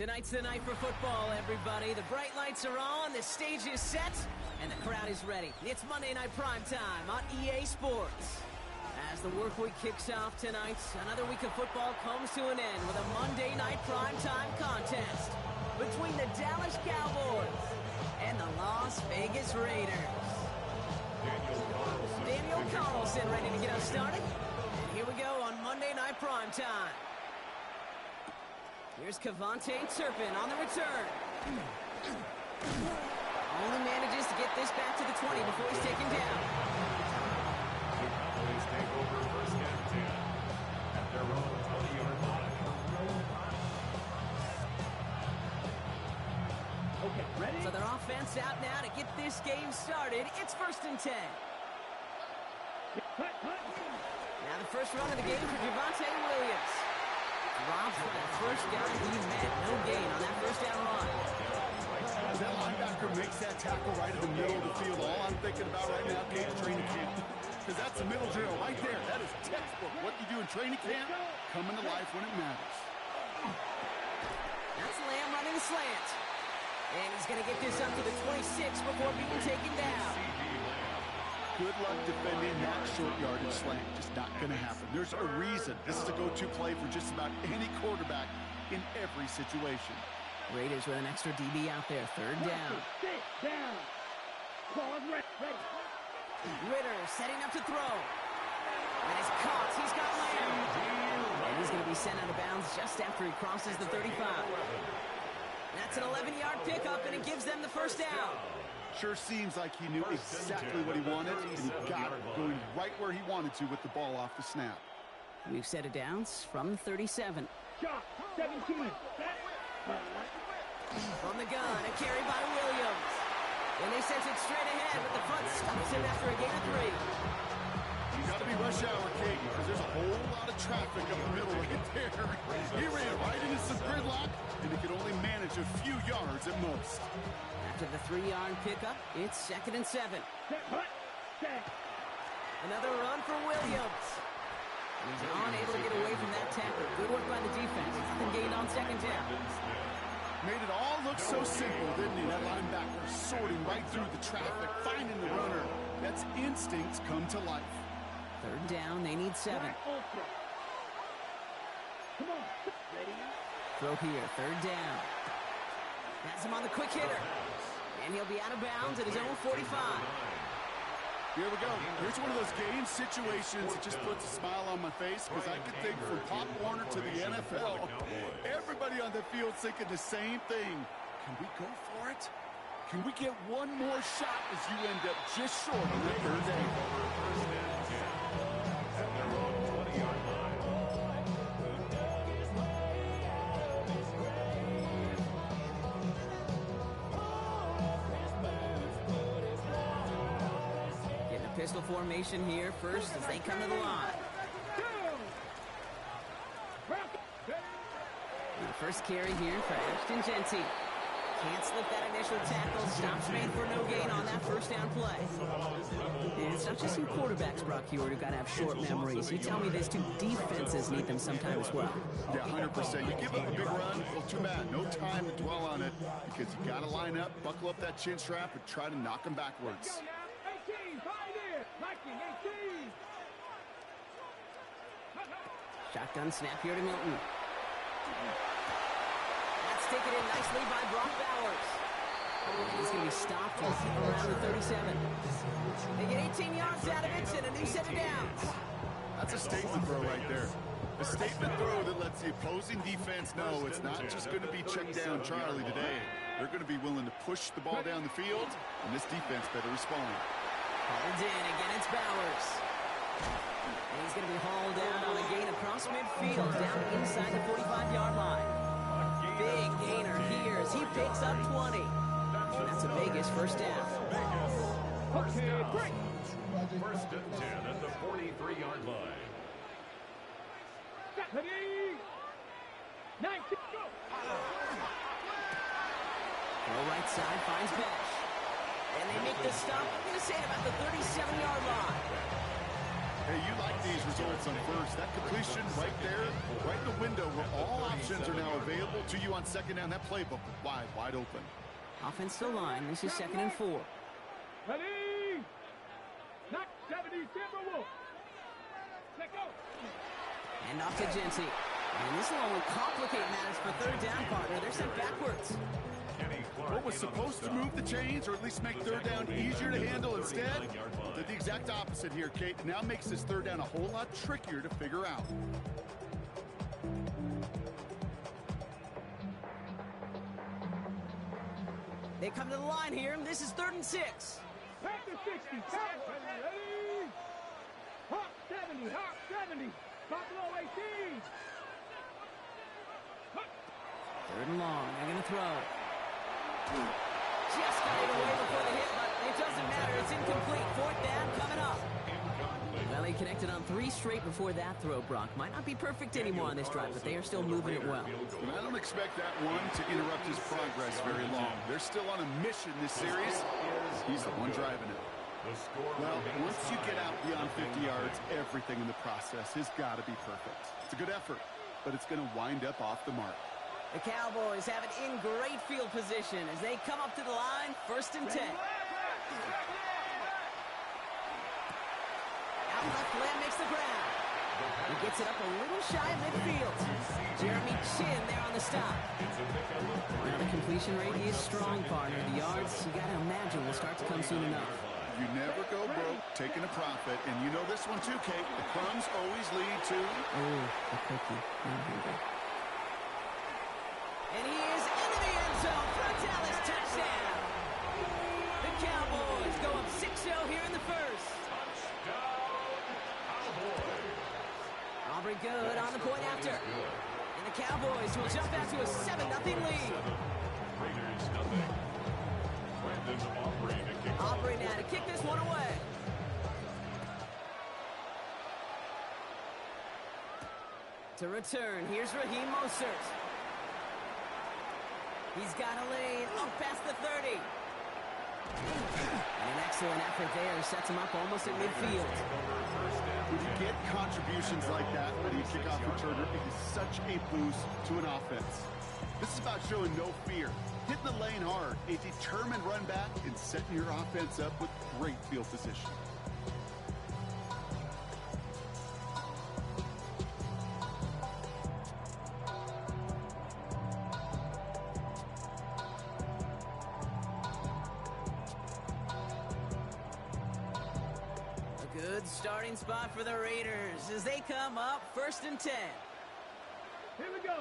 Tonight's the night for football, everybody. The bright lights are on, the stage is set, and the crowd is ready. It's Monday Night Primetime on EA Sports. As the work week kicks off tonight, another week of football comes to an end with a Monday Night Primetime contest between the Dallas Cowboys and the Las Vegas Raiders. Daniel Carlson ready to get us started. And here we go on Monday Night Primetime. Here's Kevontae Turpin on the return. Only manages to get this back to the 20 before he's taken down. Cowboys take over first and 10 at their own 20-yard line. Okay, ready? So their offense out now to get this game started. It's first and 10. Now the first run of the game for Javonte Williams. Drops for that first down. He met no gain on that first down run. As that linebacker makes that tackle right in the middle of the field, all I'm thinking about right now, Gabe, training camp. Because that's a middle drill right there. That is textbook. What you do in training camp, coming to life when it matters. That's Lamb running the slant. And he's going to get this up to the 26 before being taken down. Good luck defending that short yardage slant. Just not going to happen. There's a reason this is a go-to play for just about any quarterback in every situation. Raiders with an extra DB out there. Third down. Sit down. Pause, ready. Ritter setting up to throw. And it's caught. He's got Lamb. And he's going to be sent out of bounds just after he crosses the 35. That's an 11-yard pickup, and it gives them the first down. Sure seems like he knew exactly what he wanted, and he got it going right where he wanted to with the ball off the snap. We've set it down from 37. Shot, 17. From the gun, a carry by Williams. And they sent it straight ahead, but the front stops him after a gain of 3. You got to be rush hour, King, because there's a whole lot of traffic up the middle right there. He ran right into some gridlock, and he could only manage a few yards at most. After the 3-yard pickup, it's 2nd and 7. Another run for Williams. He's unable to get away from that tackle. Good work by the defense. Nothing gained on 2nd down. Made it all look so simple, didn't he? That linebacker sorting right through the traffic, finding the runner. That's instincts come to life. 3rd down, they need 7. Come on, ready? Throw here, 3rd down. Has him on the quick hitter. And he'll be out of bounds at his own 45. Here we go. Here's one of those game situations that just puts a smile on my face because I could think from Pop Warner to the NFL. Everybody on the field thinking the same thing. Can we go for it? Can we get one more shot as you end up just short on that 3rd down? At their own 20-yard line. Pistol formation here first as they come to the line. And the first carry here for Ashton Jeanty. Can't slip that initial tackle. Stops made for no gain on that first down play. And it's not just some quarterbacks, Brock Huard, who've got to have short memories. You tell me these two defenses need them sometime as well. Yeah, 100%. You give up a big run, well, too bad. No time to dwell on it because you got to line up, buckle up that chin strap, and try to knock them backwards. Shotgun snap here to Milton. That's taken in nicely by Brock Bowers. He's going to be stopped around the 37. They get 18 yards out of it and a new set of downs. That's a statement throw right there. A statement throw that lets the opposing defense know it's not just going to be check down Charlie today. They're going to be willing to push the ball down the field, and this defense better respond. Hauled in. Again, it's Bowers. And he's going to be hauled down on a gain across midfield, down inside the 45-yard line. Big gainer here as he picks up 20. And that's a Vegas first down. Okay, break. First and 10 at the 43-yard line. Ready? 19, go. Throw right side, finds Bash. And they make the stop, I'm going to say, about the 37-yard line. Hey, you like these results on first. That completion right there, right in the window where all options are now available to you on second down. That playbook wide open. Offense to line. This is 2nd and 4. Ready? Not 70 Timberwolves. Let go. And off to Genty. And this will only complicate matters for third down, partner. They're sent backwards. What was supposed to move the chains or at least make third down easier to handle instead did the exact opposite here, Kate. It now makes this third down a whole lot trickier to figure out. They come to the line here, and this is 3rd and 6. Back to 60. Ready? Hawk 70. Hawk 70. Buffalo 18. 3rd and long. They're going to throw. Just got it away before the hit, but it doesn't matter. It's incomplete. 4th down coming up. Well, he connected on 3 straight before that throw, Brock. Might not be perfect anymore on this drive, but they are still moving it well. And I don't expect that one to interrupt his progress very long. They're still on a mission this series. He's the one driving it. Well, once you get out beyond 50 yards, everything in the process has got to be perfect. It's a good effort, but it's going to wind up off the mark. The Cowboys have it in great field position as they come up to the line, 1st and 10. Out left, Lamb makes the ground. He gets it up a little shy of midfield. Jeremy Chin there on the stop. Now the completion rate is strong, partner. The yards, you got to imagine, will start to come soon enough. You never go broke taking a profit, and you know this one too, Kate. The crumbs always lead to... Oh, a cookie. I'm hungry. And he is into the end zone for a Dallas touchdown. The Cowboys go up 6-0 here in the first. Aubrey good on the point after. And the Cowboys will jump out to a 7-0 lead. Aubrey now to kick this one away. To return, here's Raheem Mostert. He's got a lane up past the 30. And an excellent effort there sets him up almost at midfield. When you get contributions like that when you kick off returner, it is such a boost to an offense. This is about showing no fear, hitting the lane hard, a determined run back, and setting your offense up with great field position. Good starting spot for the Raiders as they come up 1st and 10. Here we go.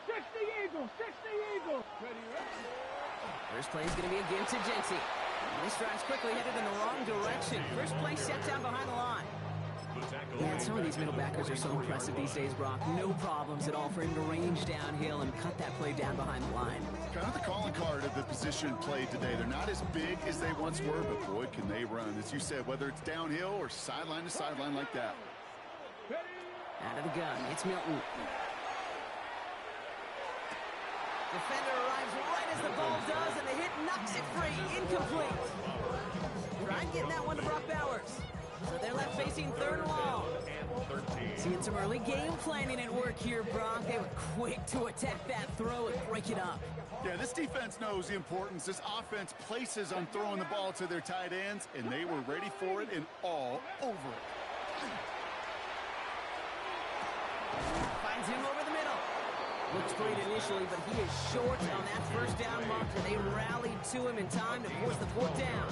60 Eagles. Ready? First play is going to be again to Genty. This drive's quickly headed in the wrong direction. First play set down behind the line. Man, some of these middle backers are so impressive these days, Brock. No problems at all for him to range downhill and cut that play down behind the line. Kind of the calling card of the position played today. They're not as big as they once were, but boy, can they run. As you said, whether it's downhill or sideline to sideline like that. Out of the gun, it's Milton. Defender arrives right as the ball does, and the hit knocks it free. Incomplete. Tried getting that one to Brock Bowers. So they're left facing 3rd and long. Seeing some early game planning at work here, Brock. They were quick to attack that throw and break it up. Yeah, this defense knows the importance this offense places on throwing the ball to their tight ends, and they were ready for it and all over it. Finds him over the middle. Looks great initially, but he is short on that 1st down marker. They rallied to him in time to force the 4th down.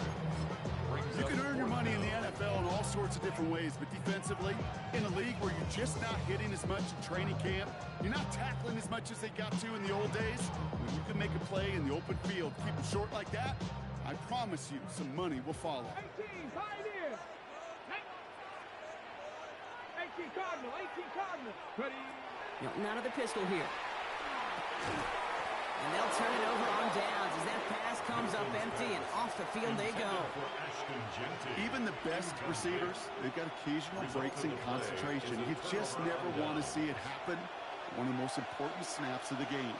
You can earn your money in the NFL in all sorts of different ways, but defensively, in a league where you're just not hitting as much in training camp, you're not tackling as much as they got to in the old days, when you can make a play in the open field, keep it short like that, I promise you some money will follow. 18 Pioneer. 18 Cardinal. Ready? Milton out of the pistol here. And they'll turn it over on downs as that pass comes up empty and off the field they go. Even the best receivers, they've got occasional breaks in concentration. You just never want to see it happen. One of the most important snaps of the game.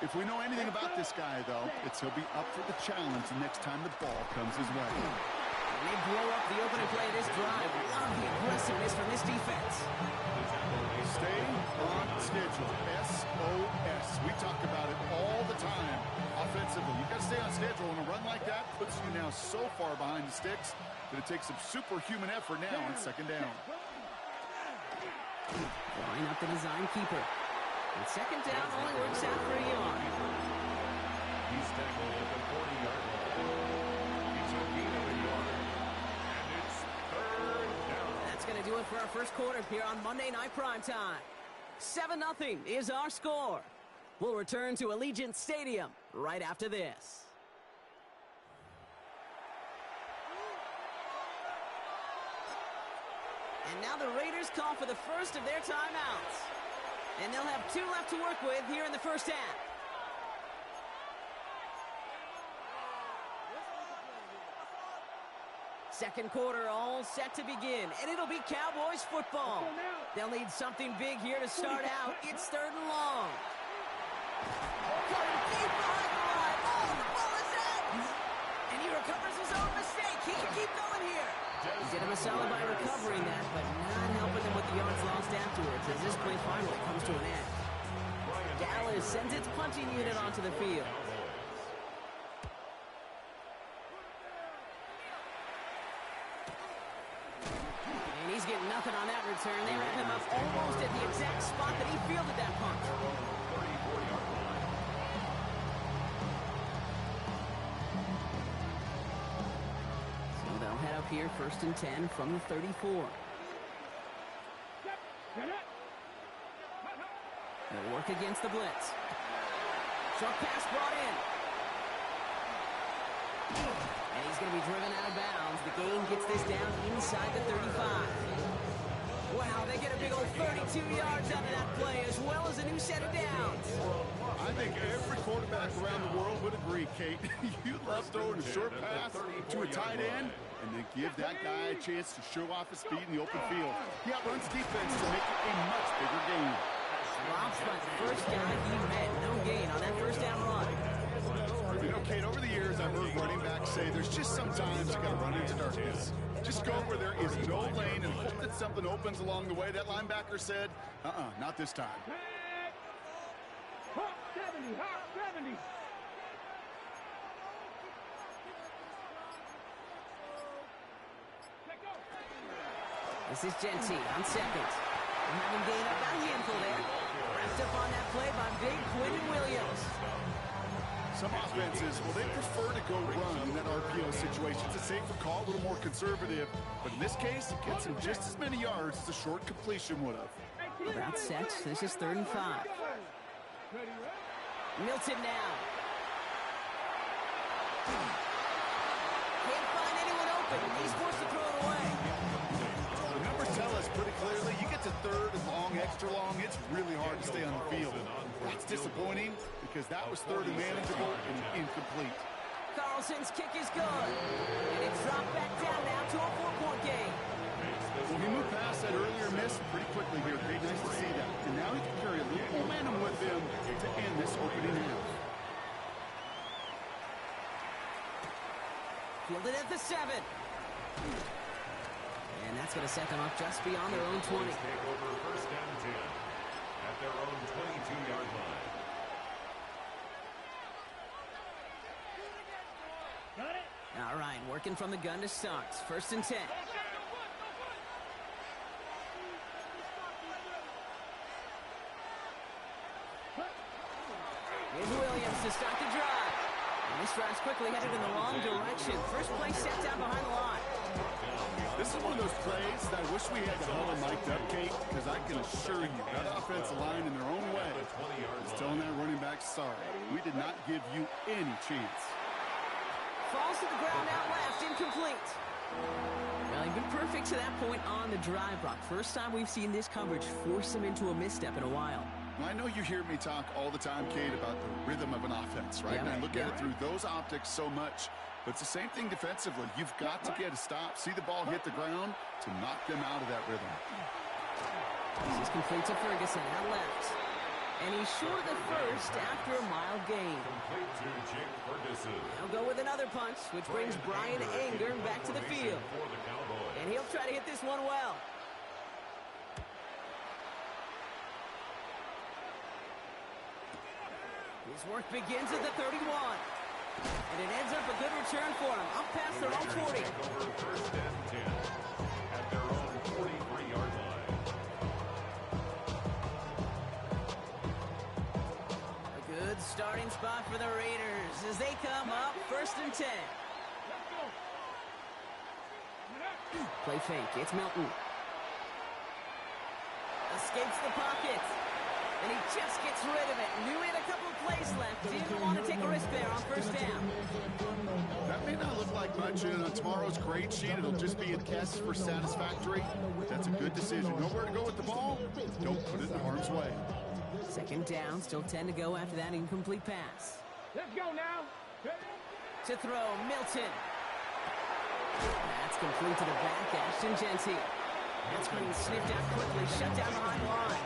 If we know anything about this guy, though, it's he'll be up for the challenge the next time the ball comes his way. And they blow up the opening play of this drive. Love the aggressiveness from this defense. Stay on schedule. SOS. We talk about it all the time. Offensively, you've got to stay on schedule, and a run like that puts you now so far behind the sticks that it takes some superhuman effort now on second down. Line up the design keeper. And second down only works out for a yard. He's tackled at the 40-yard line. He's a gain of a yard. And it's third down. That's going to do it for our first quarter here on Monday Night Primetime. 7-0 is our score. We'll return to Allegiant Stadium right after this. And now the Raiders call for the first of their timeouts. And they'll have 2 left to work with here in the first half. Second quarter all set to begin, and it'll be Cowboys football. They'll need something big here to start out. It's 3rd and long. Going deep behind the line. Oh, the ball is out! And he recovers his own mistake. He can keep going here. Did him a solid by recovering that, but not helping them with the yards lost afterwards as this play finally comes to an end. Dallas sends its punting unit onto the field. And he's getting nothing on that return. They wrap him up almost at the exact spot that he fielded that punt. 34-yard line. So they'll head up here 1st and 10 from the 34. They'll work against the blitz. Short pass brought in. And he's going to be driven out of bounds. The game gets this down inside the 35. Wow, they get a big old 32 yards out of that play, as well as a new set of downs. I think every quarterback around the world would agree, Kate. You love throwing a short pass to a tight end and then give that guy a chance to show off his speed in the open field. He outruns defense to make it a much bigger game. Rob's by the first guy he met. No gain on that first down run. You know, Kate, over the years, I've heard running backs say there's just sometimes you got to run into darkness. Just go where there is no lane and hope that something opens along the way. That linebacker said, not this time. Hawk 70, Hawk 70. This is Genty on second. And having gained up that handful there. Wrapped up on that play by big Quinnen Williams. Some offenses, well, they prefer to go run in that RPO situation. It's a safer call, a little more conservative. But in this case, it gets him just as many yards as a short completion would have. About set. This is 3rd and 5. Milton now. Can't find anyone open. He's forced to throw it away. The numbers tell us pretty clearly, you get to 3rd and long, extra long, it's really hard to stay on the field. That's disappointing because that was 3rd and manageable and incomplete. Carlson's kick is good. And it's dropped back down now to a 4-point game. Well, he moved past that earlier miss pretty quickly here. Very nice to see that. And now he can carry a little momentum with him to end this opening half. Fielded at the 7. And that's going to set them up just beyond their own 20. Take over 1st and 10 at their own 22-yard line. All right, working from the gun to start. 1st and 10. Here's Williams to start the drive. And this drive's quickly headed in the wrong direction. First play set down behind the line. This is one of those plays that I wish we had the huddle mic'd up, Kate, because I can assure you that offensive line in their own way is telling that running back, sorry, we did not give you any chance. Falls to the ground out left, incomplete. Well, he'd been perfect to that point on the drive, Brock. First time we've seen this coverage force him into a misstep in a while. I know you hear me talk all the time, Kate, about the rhythm of an offense, right? And I look at it through those optics so much. But it's the same thing defensively. You've got to get a stop, see the ball hit the ground to knock them out of that rhythm. This is complete to Ferguson, out left. And he's short of the first after a mild gain. Complete to Jake Ferguson. He'll go with another punch, which brings Brian Anger back to the field. He'll try to hit this one well. His work begins at the 31. And it ends up a good return for him. Up past their own 40. First and 10 at their own 43-yard line. A good starting spot for the Raiders as they come up first and 10. Play fake. It's Milton. Escapes the pocket. And he just gets rid of it. Knew he had a couple of plays left. Didn't want to take a risk there on first down. That may not look like much, and on tomorrow's grade sheet, it'll just be a test for satisfactory. But that's a good decision. Nowhere to go with the ball. Don't put it in harm's way. Second down. Still 10 to go after that incomplete pass. Let's go now. To throw, Milton. That's complete to the back, Ashton Genty. That screen sniffed out quickly, shut down behind the line.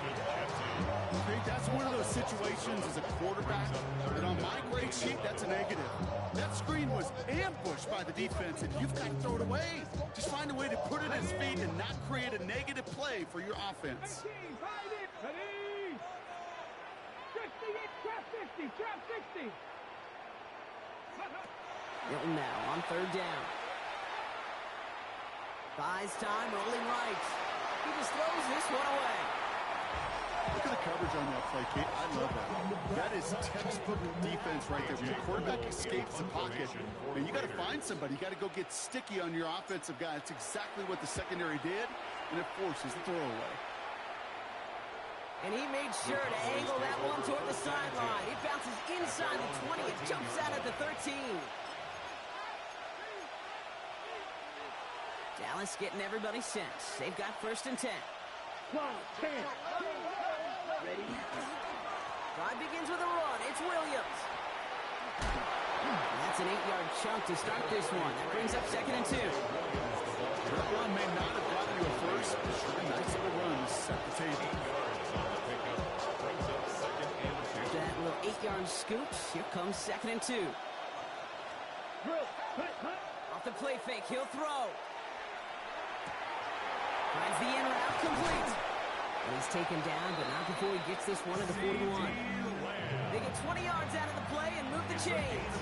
That's one of those situations as a quarterback that on my grade sheet, that's a negative. That screen was ambushed by the defense, and you've got to throw it away. Just find a way to put it at his feet and not create a negative play for your offense. trap 60. Milton now on third down. Buys time, rolling right. He just throws this one away. Look at the coverage on that play, Kate. I love that. That is textbook defense right there. When the quarterback escapes the pocket, and you got to find somebody. You got to go get sticky on your offensive guy. That's exactly what the secondary did, and it forces the throwaway. And he made sure to angle that one toward the sideline. It bounces inside the 20. It jumps out at the 13. Dallas getting everybody set. They've got first and 10. 12, 10. Ready? Drive begins with a run. It's Williams. That's an 8-yard chunk to start this one. That brings up second and 2. That run may not have gotten you a first, but sure, a nice little run to set the table. That little 8-yard scoop. Here comes second and 2. Off the play fake, he'll throw. Finds the in route complete. And he's taken down, but not before he gets this one at the 41. They get 20 yards out of the play and move the chains.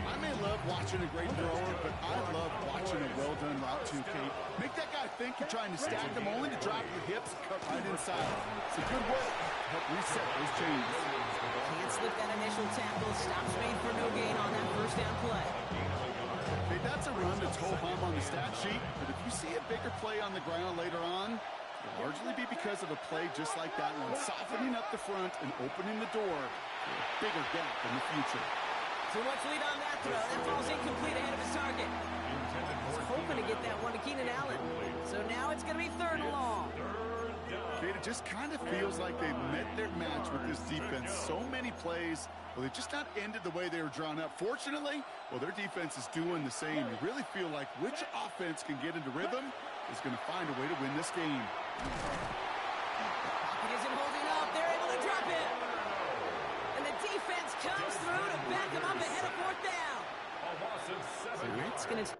I may love watching a great thrower, but I love watching a well-done route too, Kate. Make that guy think you're trying to stack them only to drop your hips and cut right inside. It's a good work to help reset those chains. Can't slip that initial tackle. Stops made for no gain on that first down play. Hey, that's a run that's ho-hum on the stat sheet, but if you see a bigger play on the ground later on, it'll largely be because of a play just like that one, softening up the front and opening the door for a bigger gap in the future. Too much lead on that throw. That ball's incomplete ahead of his target. He's hoping to get that one to Keenan Allen. So now it's going to be third and long. Kate, it just kind of feels like they've met their match with this defense. So many plays, well, they just not ended the way they were drawn up. Fortunately, well, their defense is doing the same. You really feel like which offense can get into rhythm is going to find a way to win this game. Pocket isn't holding up. They're able to drop it. And the defense comes through to back him up ahead of fourth down. So that's going to...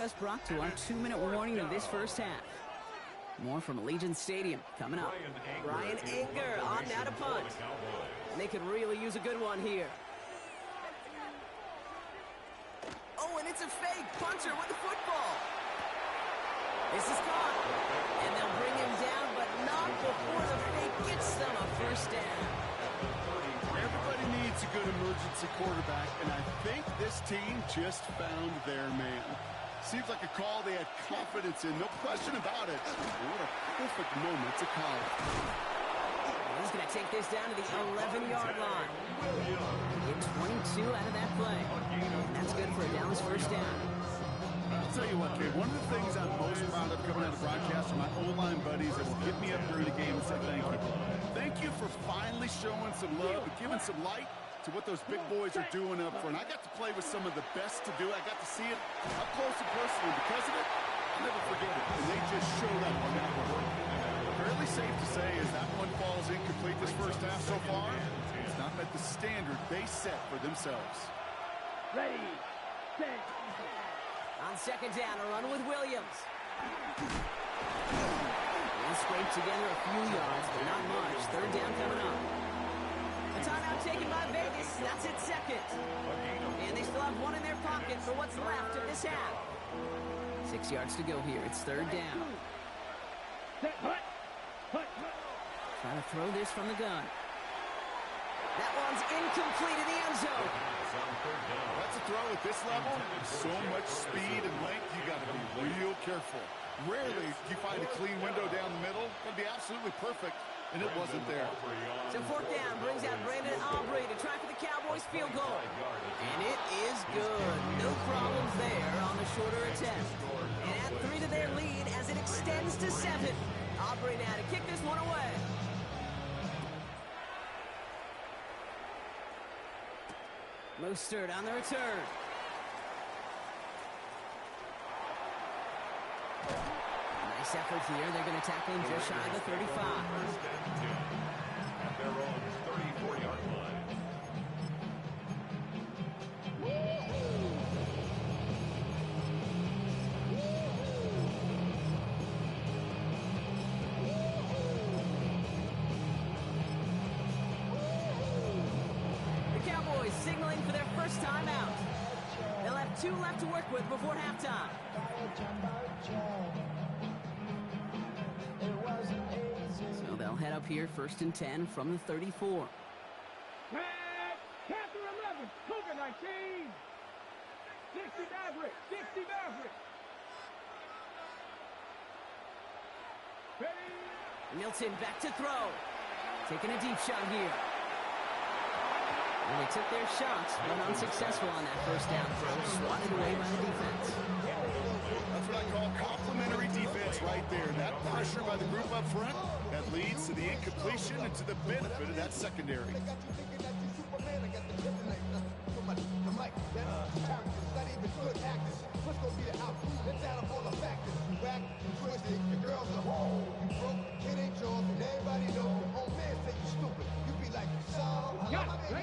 Us brought to our 2-minute warning of this first half. More from Allegiant Stadium coming up. Bryan Anger on now to punt. And they could really use a good one here. Oh, and it's a fake. Punter with the football. This is caught. And they'll bring him down, but not before the fake gets them a first down. Everybody needs a good emergency quarterback, and I think this team just found their man. Seems like a call they had confidence in, no question about it. What a perfect moment to call it. He's going to take this down to the 11-yard line. Get 22 out of that play. And that's good for a Dallas first down. I'll tell you what, kid, one of the things I'm most proud of coming out of broadcast are my O-line buddies that will get me up during the game and say thank you. Thank you for finally showing some love and giving some light to what those big boys are doing up front. I got to play with some of the best to do it. I got to see it up close and personal. Because of it, I'll never forget it. And they just showed up on that one. Fairly safe to say as that one falls incomplete this first half so far, it's not met the standard they set for themselves. Ready, set. On second down, a run with Williams. They scrape together a few yards, but not much. Third down coming up. A timeout taken by Vegas. That's it, second. And they still have one in their pocket for what's left of this half. 6 yards to go here. It's third down. Set, hut. Trying to throw this from the gun. That one's incomplete in the end zone. That's a throw at this level. So much speed and length, you got to be real careful. Rarely do you find a clean window down the middle. That'd be absolutely perfect, and it wasn't there. So fourth down brings out Brandon Aubrey to try for the Cowboys field goal. And it is good. No problems there on the shorter attempt. And add 3 to their lead as it extends to 7. Aubrey now to kick this one away. Mostert on the return. Nice effort here. They're going to tackle him just shy of the 35. At their own 34-yard line. Signaling for their first time out. They'll have 2 left to work with before halftime. So they'll head up here first and 10 from the 34. Captain 11, Cougar 19. 60 Maverick, 60 Maverick. Ready. Milton back to throw. Taking a deep shot here. And they took their shots, but unsuccessful on that first down throw. Swatted away by the defense. That's what I call complimentary defense right there. That pressure by the group up front, that leads to the incompletion and to the benefit of that secondary.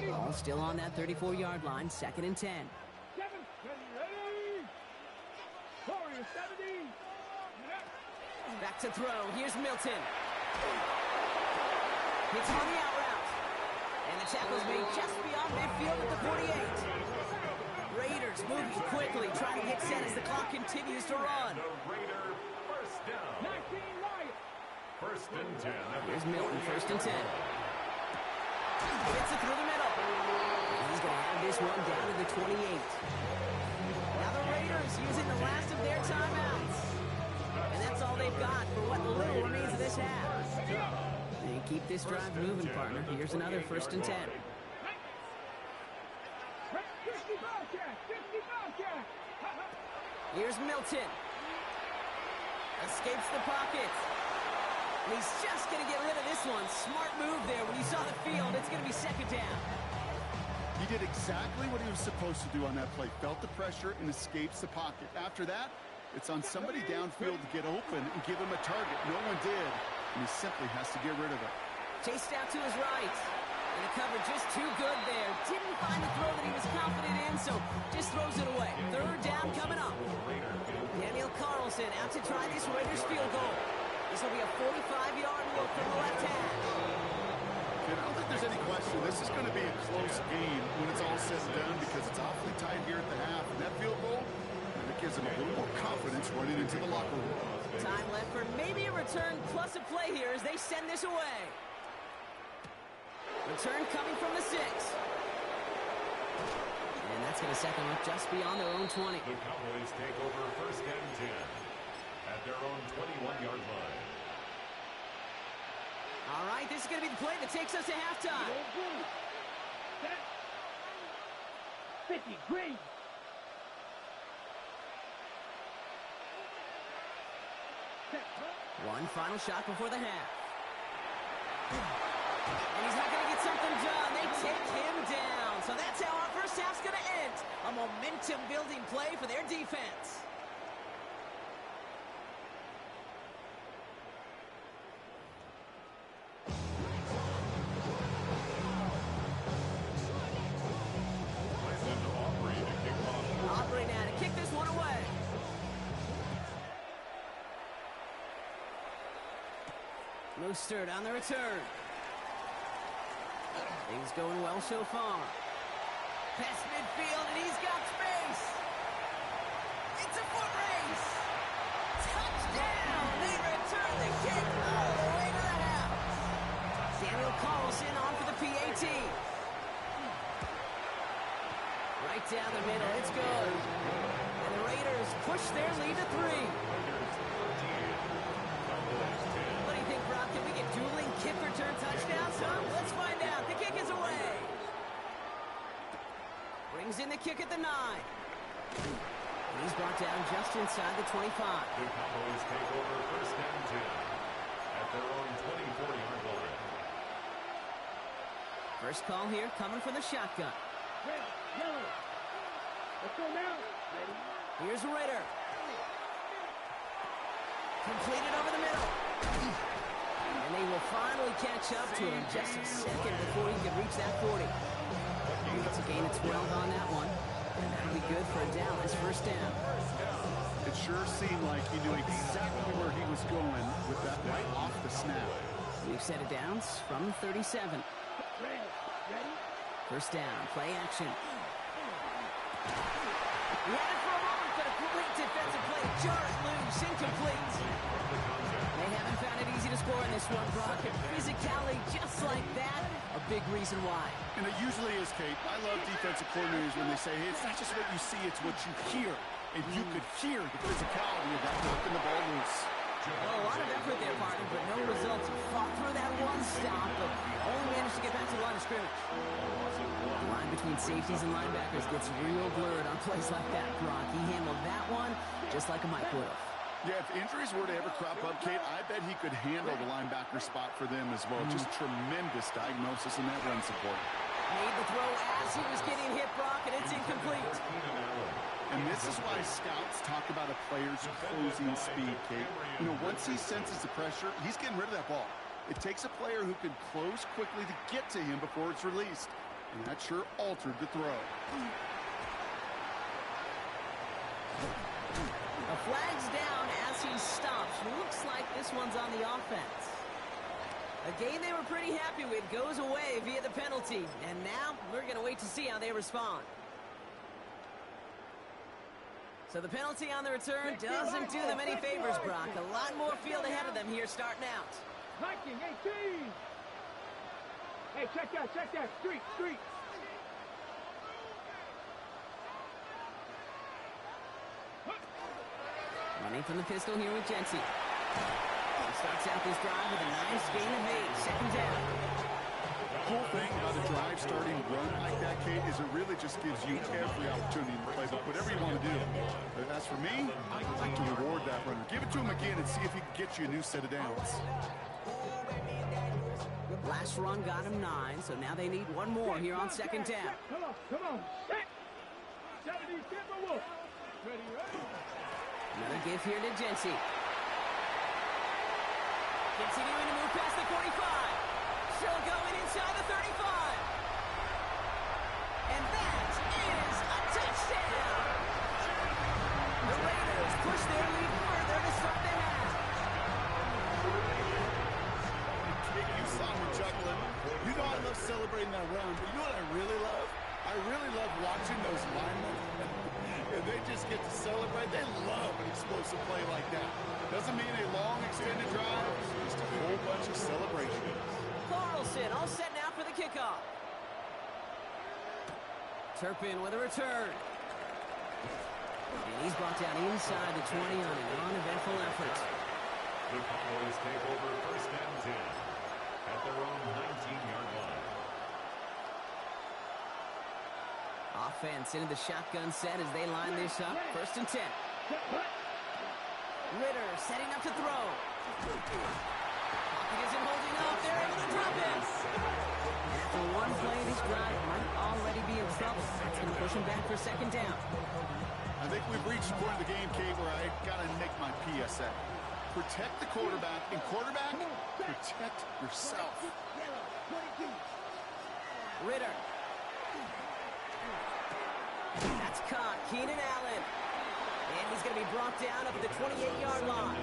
Ball still on that 34-yard line, second and 10. 7, ready. Warrior 70. Back to throw. Here's Milton. Hits on the out route. And the tackle's made just beyond midfield at the 48. Raiders moving quickly, trying to get set as the clock continues to run. The Raider first down. 19 Wyatt. First and 10. Here's Milton, first and 10. Gets it through the middle. He's going to have this one down to the 28. Now the Raiders using the last of their timeouts. And that's all they've got for what little remains of this half. They keep this drive moving, partner. Here's another first and 10. 50 Bobcat, 50 Bobcat. Here's Milton. Escapes the pocket. And he's just going to get rid of this one. Smart move there. When you saw the field, it's going to be second down. He did exactly what he was supposed to do on that play. Felt the pressure and escapes the pocket. After that, it's on somebody downfield to get open and give him a target. No one did, and he simply has to get rid of it. Chased out to his right. And the cover just too good there. Didn't find the throw that he was confident in, so just throws it away. Third down coming up. Daniel Carlson out to try this Raiders field goal. This will be a 45-yard look from the left hash. I don't think there's any question. This is going to be a close game when it's all said and done because it's awfully tight here at the half. And that field goal, it gives them a little more confidence running into the locker room. Time left for maybe a return plus a play here as they send this away. Return coming from the 6. And that's going to set them up just beyond their own 20. The Cowboys take over 1st and 10 at their own 21-yard line. All right, this is going to be the play that takes us to halftime. 50, green. One final shot before the half. And he's not going to get something done. They take him down. So that's how our first half's going to end. A momentum-building play for their defense. Aubrey now to kick this one away. Mostert on the return. Things going well so far. Past midfield, and he's got space. It's a foot race. Touchdown! They return the kick all the way to the house. Daniel Carlson on for the PAT. Right down the middle, it's good. And the Raiders push their lead to 3. What do you think, Brock? Can we get dueling kick return touchdowns, huh? Let's find out. The kick is away. Brings in the kick at the 9. And he's brought down just inside the 25. The Cowboys take over 1st and 10 at their own 24-yard line. First call here coming from the shotgun. Red, yellow. Let's go now. Ready? Here's Ritter. Completed over the middle. And they will finally catch up to him just a second before he can reach that 40. It's a gain of 12 on that one. And that'll be good for a Dallas first down. It sure seemed like he knew exactly where he was going with that right off the snap. We've set it down from 37. Red, ready? First down, play action. He had it for a moment, but a great defensive play. Jarrett loose, incomplete. They haven't found it easy to score in this one, Brock. And physicality just like that, a big reason why. And it usually is, Kate. I love defensive coordinators when they say, hey, it's not just what you see, it's what you hear. And you could hear the physicality of that working the ball loose. Well, a lot of effort there, partner, but no results. He fought through that one stop, but only managed to get back to the line of scrimmage. The line between safeties and linebackers gets real blurred on plays like that, Brock. He handled that one just like a Mike would have. Yeah, if injuries were to ever crop up, Kate, I bet he could handle the linebacker spot for them as well. Just tremendous diagnosis in that run support. Made the throw as he was getting hit, Brock, and it's incomplete. And this is why scouts talk about a player's closing speed, Kate. You know, once he senses the pressure, he's getting rid of that ball. It takes a player who can close quickly to get to him before it's released. And that sure altered the throw. A flag's down as he stops. Looks like this one's on the offense. A game they were pretty happy with goes away via the penalty. And now we're going to wait to see how they respond. So the penalty on the return doesn't do them any favors, Brock. A lot more field ahead of them here starting out. Viking 18. Hey, check that. Street. Running from the pistol here with Jency. He starts out this drive with a nice gain of 8. Second down. The cool thing about a drive starting run like that, Kate, is it really just gives you every opportunity to play whatever you want to do. But as for me, I like to reward that runner. Give it to him again and see if he can get you a new set of downs. Last run got him 9, so now they need one more here on second down. Come on. Set. 70 Timberwolf. Ready. Another give here to Jency. Continuing to move past the 45. Still going inside the 35. And that is a touchdown. The Raiders push their lead further to start the half. celebrating that run. But you know what I really love? I really love watching those linemen. And they just get to celebrate. They love an explosive play like that. Doesn't mean a long extended drive, just a whole bunch of celebrations. Carlson all set now for the kickoff. Turpin with a return. And he's brought down inside the 20 on an uneventful effort. The Cowboys take over first and 10 at their own 19-yard line. Offense into the shotgun set as they line this up. First and 10. Ritter setting up to throw. Pocket isn't holding up. They're able to drop him. After one play, this drive might already be in trouble. That's going to push him back for second down. I think we've reached the point of the game, Kate, where I got to make my PSA. Protect the quarterback. And quarterback, protect yourself. Ritter. That's caught. Keenan Allen. And he's going to be brought down up at the 28-yard line.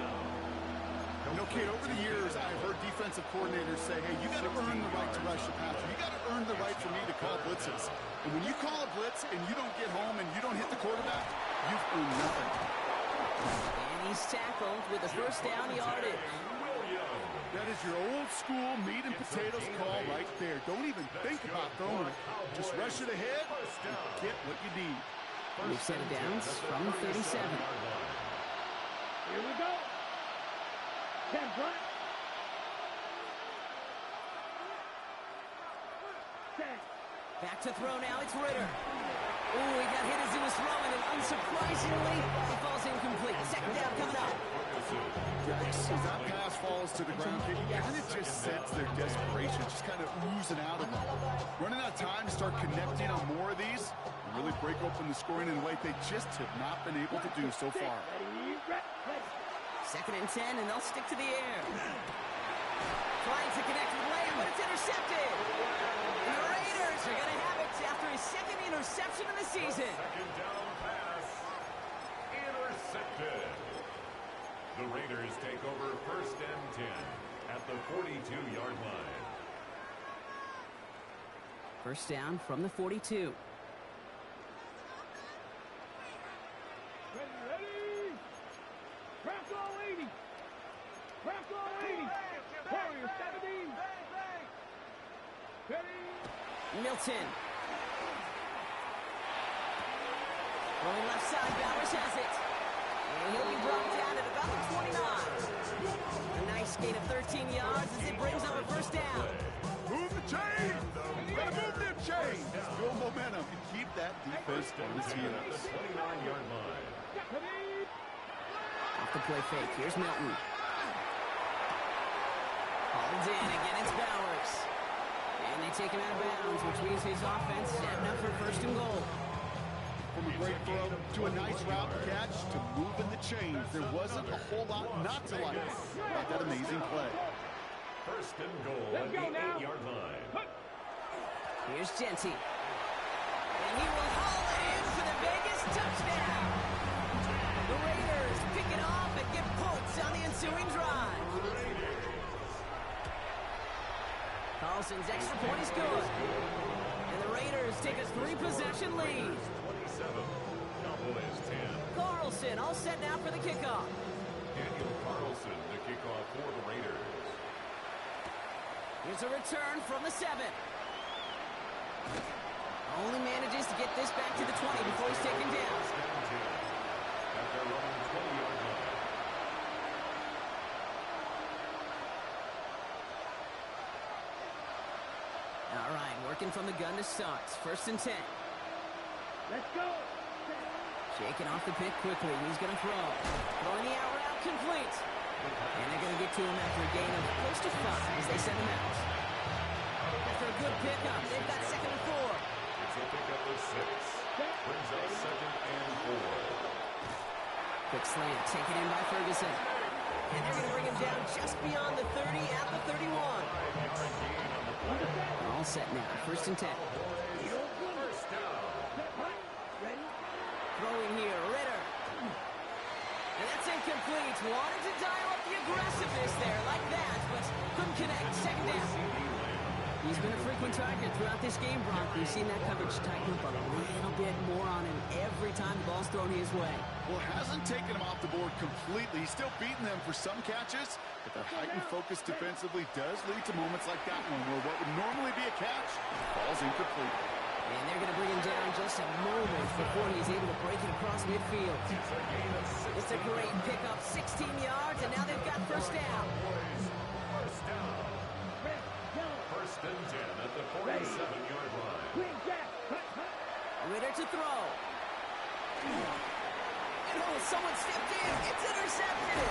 You know, Kate, over the years, I've heard defensive coordinators say, hey, you got to earn the right to rush the passer. You got to earn the right for me to call blitzes. And when you call a blitz and you don't get home and you don't hit the quarterback, you've earned nothing. And he's tackled with a first down yardage. That is your old school meat and potatoes call right there. Don't even think about throwing it. Just rush it ahead and get what you need. We've set it down from the 37. Here we go. 10 front. 10. Back to throw now. It's Ritter. Ooh, he got hit as he was throwing, and unsurprisingly, he falls incomplete. Second down coming up. As that pass falls to the ground, you kind of just sense their desperation, just kind of oozing out of them. Running out of time to start connecting on more of these and really break open the scoring in a way they just have not been able to do so far. Second and 10, and they'll stick to the air. Trying to connect with Lamb, but it's intercepted. And the Raiders are going to have it after his second interception of the season. Second down pass. Intercepted. The Raiders take over first and 10 at the 42-yard line. First down from the 42. Ready. Crack all 80. Crack all 80. Warriors 70. Ready. Milton. Going left side, Bowers has it. And he'll be brought down at about the 29. A nice gain of 13 yards as it brings up a first down. Move the chain! Gotta move them chains! Build momentum and keep that defense on its At the heels. 29-yard line. Off the play fake. Here's Milton. Hauled in. Again, it's Bowers. And they take him out of bounds, which means his offense setting up for first and goal. From a great throw to a nice route catch to moving the chains, there wasn't a whole lot not to like about that amazing play. First and goal Let's at go the now. 8-yard line. Here's Genty. And he will haul it in for the Vegas touchdown. The Raiders pick it off and get points on the ensuing drive. Carlson's extra point is good. And the Raiders take a 3-possession lead. 27. Cowboys 10. Carlson all set now for the kickoff. Daniel Carlson, the kickoff for the Raiders. Here's a return from the 7. Only manages to get this back to the 20 before he's taken down. First and 10 at their own 20-yard line. All right, working from the gun to start. First and 10. Let's go. Shaking off the pick quickly. He's going to throw. Throwing the out route complete. And they're going to get to him after a gain of close to 5 as they send him out. After a good pickup, they've got second and 4. It's a pickup of 6. Brings up second and 4. Quick slant taken in by Ferguson. And they're going to bring him down just beyond the 30 at the 31. All set now. First and 10. First down. Throwing here, Ritter. And that's incomplete. Wanted to dial up the aggressiveness there like that, but couldn't connect. Second down. He's been a frequent target throughout this game, Brock. We've seen that coverage tighten up a little bit more on him every time the ball's thrown his way. Well, it hasn't taken him off the board completely. He's still beating them for some catches, but their heightened focus defensively does lead to moments like that one where what would normally be a catch falls incomplete. And they're going to bring him down just a moment before he's able to break it across midfield. It's a great pickup, 16 yards, and now they've got first down. First down. First and 10 at the 47-yard line. Ritter to throw. And oh, someone stepped in. It's intercepted.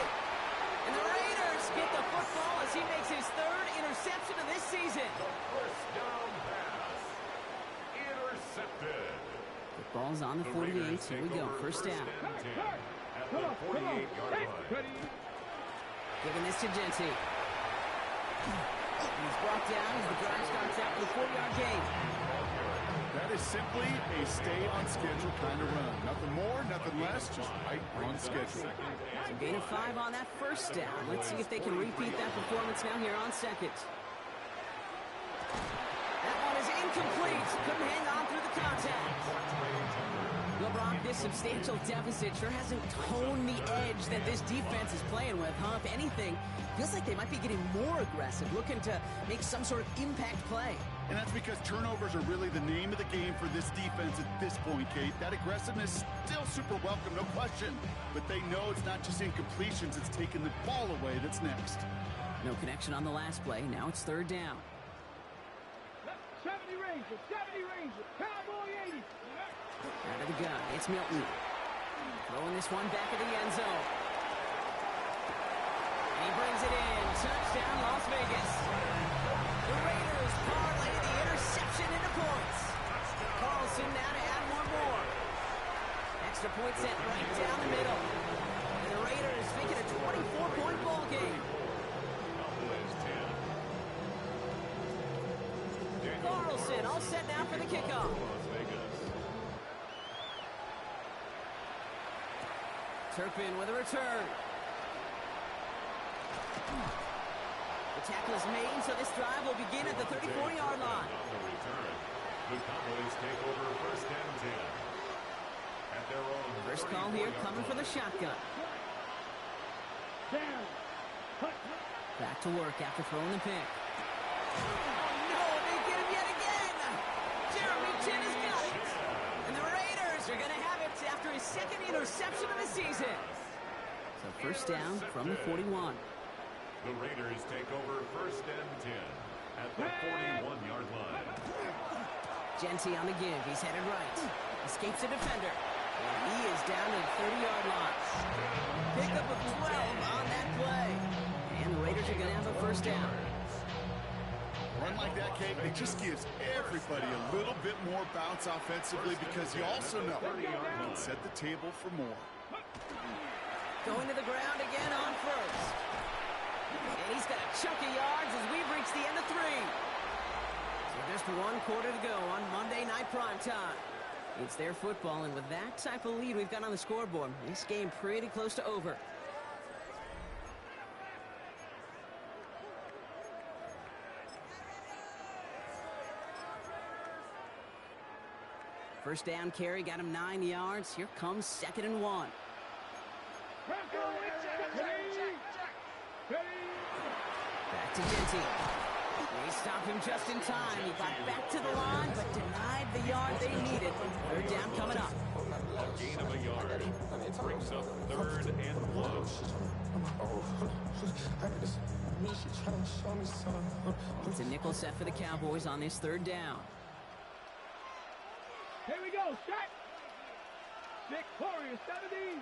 And the Raiders get the football as he makes his third interception of this season. First down pass. Intercepted. The ball's on the 48. Here we go. First down. At the 48-yard line. Giving this to Genty. He's brought down as the drive starts out with a 4-yard gain. That is simply a stay-on-schedule kind of run. Nothing more, nothing less, just right on schedule. So gain of 5 on that first down. Let's see if they can repeat that performance now here on second. That one is incomplete. Couldn't hang on through the contact. Well, Brock, this substantial deficit sure hasn't toned the edge that this defense is playing with, huh? If anything, feels like they might be getting more aggressive, looking to make some sort of impact play. And that's because turnovers are really the name of the game for this defense at this point, Kate. That aggressiveness still super welcome, no question. But they know it's not just incompletions, it's taking the ball away that's next. No connection on the last play. Now it's third down. 70 Rangers, 70 Rangers, Cowboy 80. Out of the gun, it's Milton. Throwing this one back at the end zone. And he brings it in. Touchdown, Las Vegas. The Raiders parlay the interception into points. Carlson now to add one more. Extra point set right down the middle. And the Raiders make it a 24-point ball game. Carlson all set now for the kickoff. Turpin with a return. The tackle is made, so this drive will begin at the 34-yard line. The Cowboys take over first and 10. At their own First call here coming for the shotgun. Back to work after throwing the pick. Oh no, they get him yet again! Jeremy Chinn has got it! And the Raiders are going to have it after his second interception of the season. So first down from the 41. The Raiders take over first and 10 at the 41-yard line. Genty on the give. He's headed right. Escapes a defender. And he is down to the 30-yard line. Pickup of 12 on that play. And the Raiders are going to have a first down. Run like that, Kate, it just gives everybody a little bit more bounce offensively because you also know you can set the table for more. Going to the ground again on first. And he's got a chunk of yards as we've reached the end of 3. So just 1 quarter to go on Monday Night Primetime. It's their football, and with that type of lead we've got on the scoreboard, this game pretty close to over. First down carry, got him 9 yards. Here comes 2nd and 1. Back to Genty. They stopped him just in time. He got back to the line, but denied the yard they needed. Third down coming up. A gain of a yard. Brings up 3rd and 1. It's a nickel set for the Cowboys on this 3rd down. Here we go, set. Victorious 70.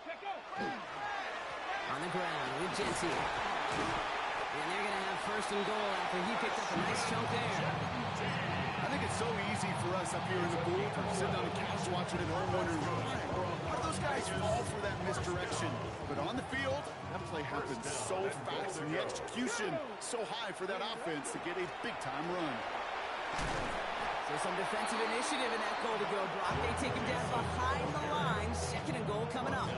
Let go. On the ground with Genty. And they're going to have 1st and goal after he picked up a nice chunk there. I think it's so easy for us up here in the booth or sitting on the couch watching it home wondering, how do those guys fall for that misdirection? But on the field, that play happens so fast and the execution so high for that offense to get a big-time run. So some defensive initiative in that goal to go, Brock. They take him down behind the line. 2nd and goal coming up.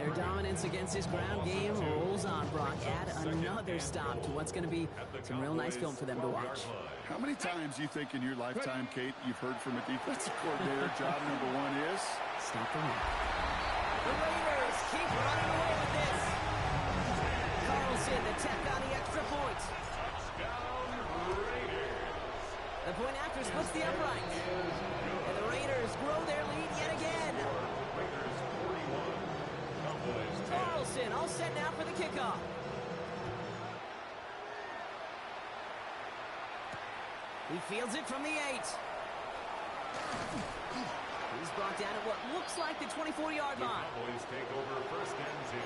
Their dominance against this ground game rolls on, Brock. Add another stop to what's going to be some real nice film for them to watch. How many times you think in your lifetime, Kate, you've heard from a defensive coordinator, job number one is? Stop the run. The Raiders keep running away with this. Carlson to tack on the extra point. The point after splits the uprights. And the Raiders grow their lead yet again. Carlson all set now for the kickoff. He fields it from the 8. He's brought down at what looks like the 24-yard line. The Cowboys take over first and 10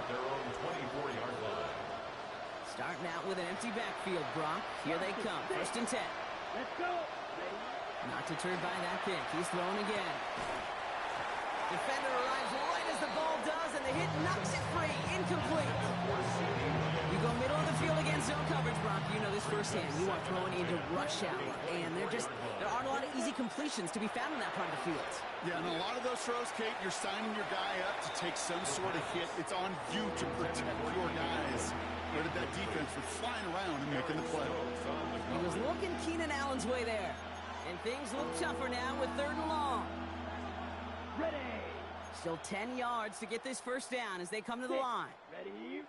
at their own 24-yard line. Starting out with an empty backfield, Brock. Here they come. First and 10. Let's go. Not deterred by that kick. He's throwing again. Defender arrives right as the ball does, and the hit knocks it free. Incomplete. You go middle of the field against zone coverage, Brock. You know this firsthand. You are throwing into rush hour, and there aren't a lot of easy completions to be found in that part of the field. Yeah, and a lot of those throws, Kate, you're signing your guy up to take some sort of hit. It's on you to protect your guys. Where did that defense was flying around and making the play? He was looking Keenan Allen's way there. And things look tougher now with 3rd and long. Ready. Still 10 yards to get this first down as they come to the line.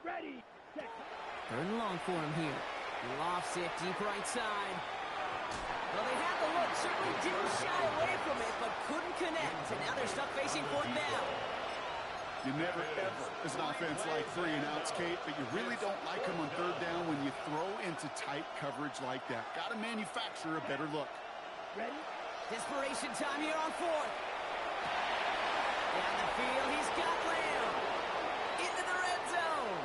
Ready. Set. 3rd and long for him here. Lofts it deep right side. Well, they had the look. Certainly didn't shy away from it, but couldn't connect. And now they're stuck facing 4th down. You never, ever, as an offense, like 3 and outs, Kate, but you really don't like them on 3rd down when you throw into tight coverage like that. Got to manufacture a better look. Ready. Desperation time here on 4th. Down the field, he's got Lamb. Into the red zone.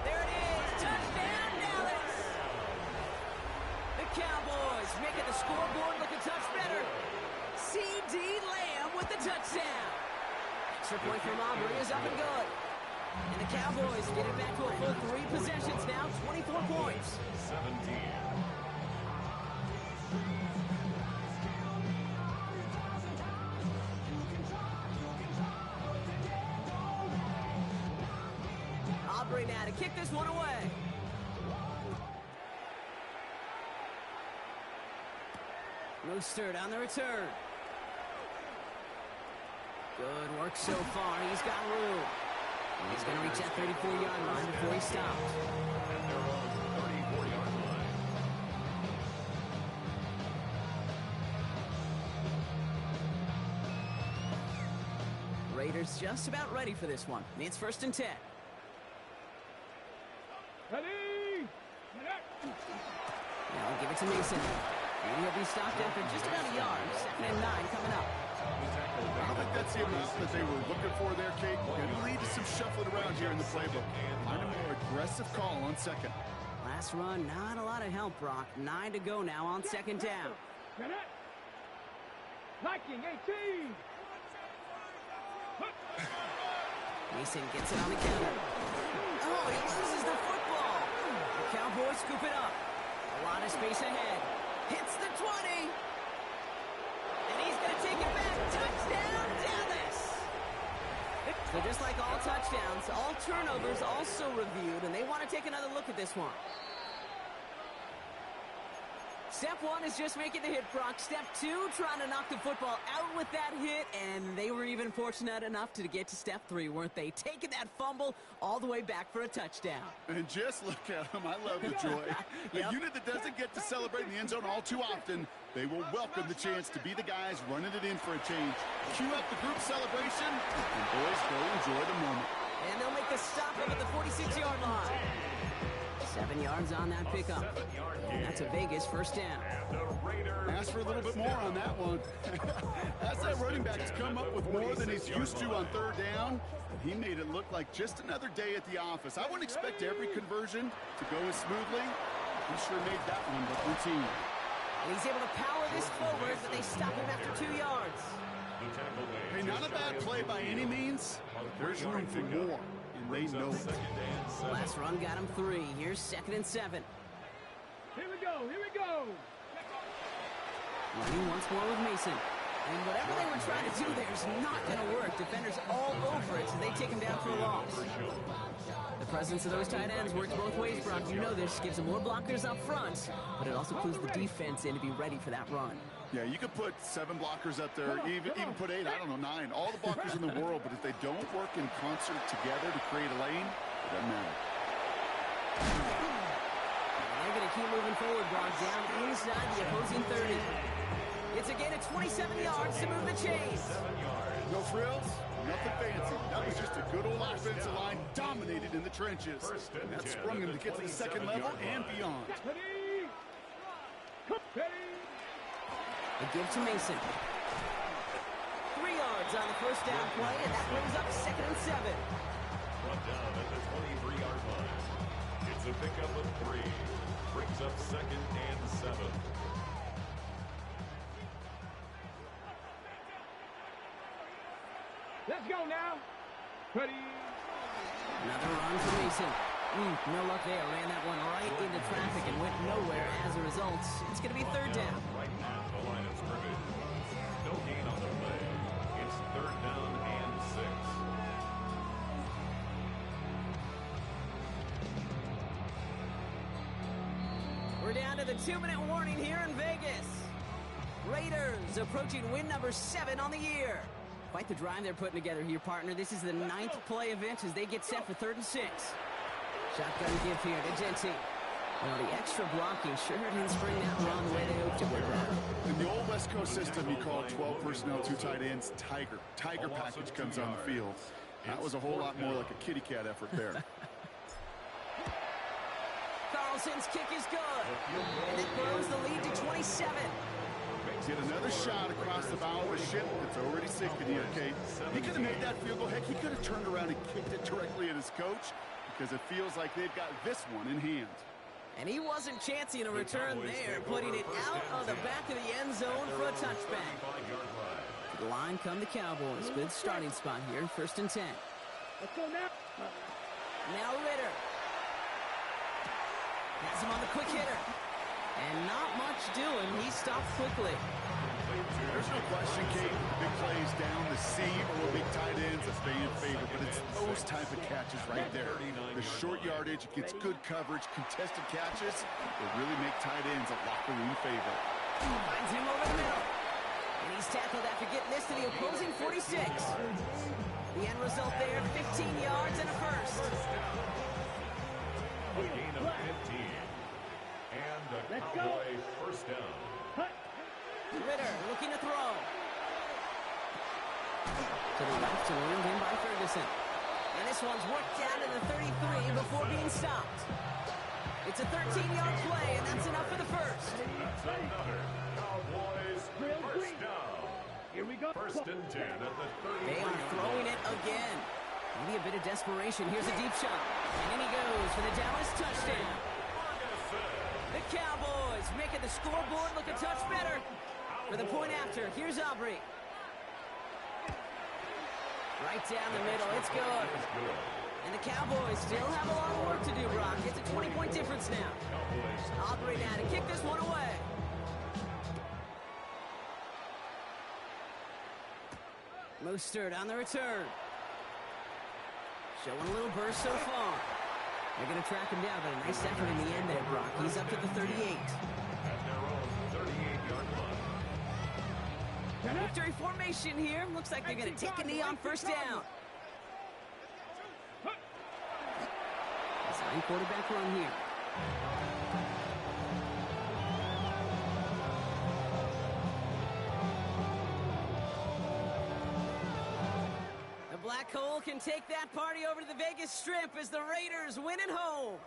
There it is. Touchdown, Dallas. The Cowboys making the scoreboard look a touch better. C.D. Lamb with the touchdown. Extra point from Aubrey is up and good. And the Cowboys get it back to a full 3 possessions now, 24 points. 17. Aubrey now to kick this one away. Mostert on the return. Good work so far. He's got room. And he's going to reach that 34-yard line before he stops. At their own 34-yard line. Raiders just about ready for this one. It's 1st and 10. Ready. Now give it to Mason. Maybe he'll be stopped after just about a yard. 2nd and 9 coming up. I don't think that's the amount that they were looking for there, Kate. Going to lead to some shuffling around here in the playbook. Find a more aggressive call on 2nd. Last run, not a lot of help, Brock. 9 to go now on 2nd down. Liking 18. Mason gets it on the counter. Oh, he loses the football. The Cowboys scoop it up. A lot of space ahead. Hits the 20. And he's going to take it back. Touchdown, Dallas. So just like all touchdowns, all turnovers also reviewed, and they want to take another look at this one. Step 1 is just making the hit, Brock. Step 2, trying to knock the football out with that hit, and they were even fortunate enough to get to step 3, weren't they? Taking that fumble all the way back for a touchdown. And just look at them. I love the joy. Yep. A unit that doesn't get to celebrate in the end zone all too often, they will welcome the chance to be the guys running it in for a change. Cue up the group celebration, and boys, go enjoy the moment. And they'll make the stop up at the 46-yard line. 7 yards on that pickup. And that's a Vegas first down. Ask for a little bit more on that one. That's that running back has come up with more than he's used to on 3rd down. He made it look like just another day at the office. I wouldn't expect every conversion to go as smoothly. He sure made that one look routine. And he's able to power this forward, but they stop him after 2 yards. Hey, not a bad play by any means, but there's room for more, and they know it. Last run got him 3. Here's 2nd and 7. Here we go. Running once more with Mason. And whatever they were trying to do there is not going to work. Defenders all over it, so they take him down for a loss. The presence of those tight ends works both ways, Brock. You know this. Gives them more blockers up front, but it also clues the defense in to be ready for that run. Yeah, you could put 7 blockers up there, even put 8, I don't know, 9. All the blockers in the world, but if they don't work in concert together to create a lane, it doesn't matter. They're going to keep moving forward, Brock, down inside the opposing 30. It's a gain of 27 yards to move the chains. No frills, nothing fancy. That was just a good old offensive line dominated in the trenches. And that sprung him to get to the second level and beyond. A give to Mason. 3 yards on the first down play, and that brings up 2nd and 7. Brought down at the 23-yard line. It's a pickup of 3. Brings up 2nd and 7. Let's go now. Ready. Another run for Mason. No luck there. Ran that one right into traffic and went nowhere as a result. It's going to be 3rd down. Right at the line of scrimmage. No gain on the play. It's 3rd down and 6. We're down to the 2-minute warning here in Vegas. Raiders approaching win number 7 on the year. Quite the drive they're putting together here, partner. This is the 9th play event as they get set for 3rd and 6. Shotgun give here to Genty. Well, the extra blocking sure didn't spring that run the way they hoped it would. In the old West Coast system, you call 12 personnel, 2 tight ends, Tiger. Tiger package comes on the field. That was a whole lot more like a kitty cat effort there. Carlson's kick is good. And it grows the lead to 27. Get another shot across the bow of a ship that's already sinking here, Kate. He could have made that field goal. Heck, he could have turned around and kicked it directly at his coach because it feels like they've got this one in hand. And he wasn't chancing a return there, putting it out of the back of the end zone for a touchback. To the line come the Cowboys. Good starting spot here, 1st and 10. Let's go now. Now Ritter. Has him on the quick hitter. And not much doing. He stopped quickly. There's no question, Kate, big plays down the seam or big tight ends, a fan favorite, but it's those type of catches right there. The short yardage gets good coverage, contested catches that really make tight ends a locker room favorite. Finds him over the middle. And he's tackled after getting this to the opposing 46. The end result there, 15 yards and a first. A gain of 15. And a Cowboy first down. Ritter looking to throw. To the left and reeled in by Ferguson. And this one's worked down to the 33 before being stopped. It's a 13-yard play, and that's enough for the first. That's another Cowboys first down. Here we go. 1st and 10 at the 30. They are throwing it again. Maybe a bit of desperation. Here's a deep shot. And in he goes for the Dallas touchdown. The Cowboys making the scoreboard look a touch better. For the point after, here's Aubrey. Right down the middle, it's good. And the Cowboys still have a lot of work to do, Brock. It's a 20-point difference now. Aubrey now to kick this one away. Mostert on the return. Showing a little burst so far. They're going to track him down, but a nice effort in the end there, Brock. He's up to the 38. At their own 38-yard line. Victory formation here. Looks like they're going to take a knee on 1st down. Design quarterback run here. The Black Hole can take that party over to the Vegas Strip as the Raiders win at home.